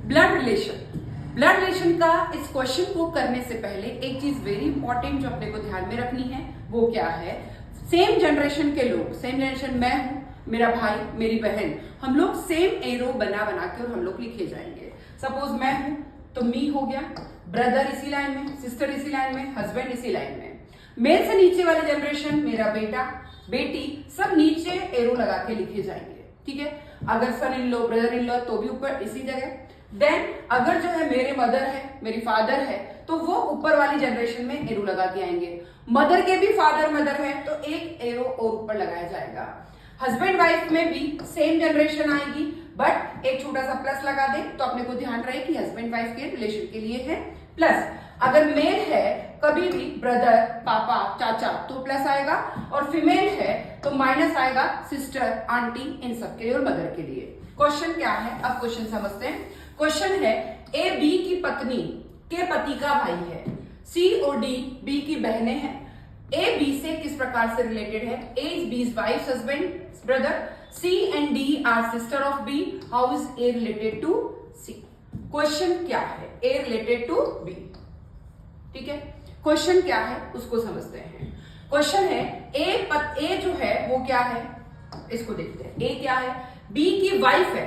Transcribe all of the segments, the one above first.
Blood relation का इस question को करने से पहले एक चीज वेरी इंपॉर्टेंट जो अपने को ध्यान में रखनी है वो क्या है, सेम जनरेशन के लोग, सेम जनरेशन मैं हूं, मेरा भाई, मेरी बहन, हम लोग सेम एरो बना के और हम लोग लिखे जाएंगे। सपोज मैं हूं तो मी हो गया, ब्रदर इसी लाइन में, सिस्टर इसी लाइन में, हस्बैंड इसी लाइन में। मेरे से नीचे वाली जनरेशन मेरा बेटा, बेटी, सब नीचे एरो लगा के लिखे जाएंगे, ठीक है। अगर son in law, brother in law तो भी ऊपर इसी जगह। देन अगर जो है मेरे मदर है, मेरी फादर है, तो वो ऊपर वाली जनरेशन में एरो लगा के आएंगे। मदर के भी फादर मदर है तो एक एरो और ऊपर लगाया जाएगा। हस्बैंड वाइफ में भी सेम जनरेशन आएगी, बट एक छोटा सा प्लस लगा दे तो अपने को ध्यान रहे कि हस्बैंड वाइफ के रिलेशन के लिए है प्लस। अगर मेल है कभी भी ब्रदर, पापा, चाचा तो प्लस आएगा, और फीमेल है तो माइनस आएगा सिस्टर, आंटी, इन सब के लिए और मदर के लिए। क्वेश्चन क्या है, अब क्वेश्चन समझते हैं। क्वेश्चन है ए बी की पत्नी के पति का भाई है, सी और डी बी की बहनें हैं। ए बी से किस प्रकार से रिलेटेड है? A is B's wife, husband, brother. C and D are sister of B. How is A related to C? Question क्या है? ए रिलेटेड टू बी, ठीक है। क्वेश्चन क्या है उसको समझते हैं। क्वेश्चन है ए जो है वो क्या है, इसको देखते हैं। ए क्या है? बी की वाइफ है,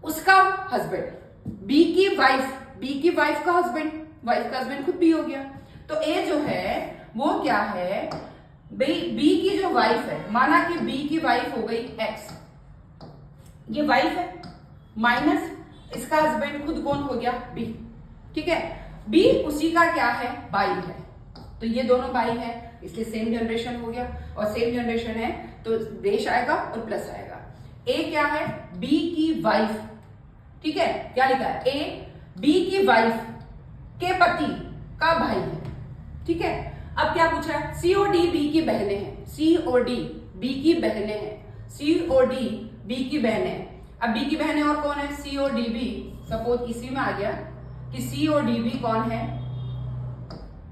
उसका हस्बैंड। बी की वाइफ का हस्बैंड, वाइफ का हस्बैंड खुद बी हो गया। तो ए जो है वो क्या है, बी की जो वाइफ है, माना कि बी की वाइफ हो गई एक्स, ये वाइफ है, माइनस इसका हस्बैंड खुद कौन हो गया? बी, ठीक है। बी उसी का क्या है? भाई है, तो ये दोनों भाई है, इसलिए सेम जनरेशन हो गया, और सेम जनरेशन है तो देश आएगा और प्लस आएगा। ए क्या है? बी की वाइफ, ठीक है। क्या लिखा है? ए बी की वाइफ के पति का भाई है, ठीक है। अब क्या पूछा है? सी और डी बी की बहनें हैं, सी और डी बी की बहनें हैं, सी और डी बी की बहनें। अब बी की बहनें और कौन है? सी और डी बी। सपोज इसी में आ गया कि सी और डी बी कौन है?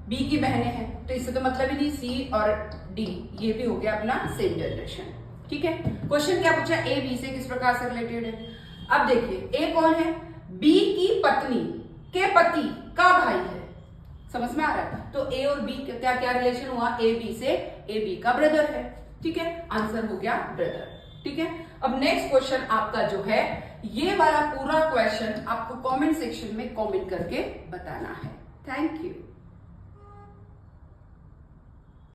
बी की बहनें हैं, तो इससे तो मतलब ही नहीं, सी और डी ये भी हो गया अपना सेम जनरेशन, ठीक है। क्वेश्चन क्या पूछा? ए बी से किस प्रकार से रिलेटेड है। अब देखिए ए कौन है? बी की पत्नी के पति का भाई है, समझ में आ रहा है। तो ए और बी क्या क्या रिलेशन हुआ? ए बी से ए बी का ब्रदर है, ठीक है। आंसर हो गया ब्रदर, ठीक है। अब नेक्स्ट क्वेश्चन आपका जो है, ये वाला पूरा क्वेश्चन आपको कमेंट सेक्शन में कमेंट करके बताना है। Thank you.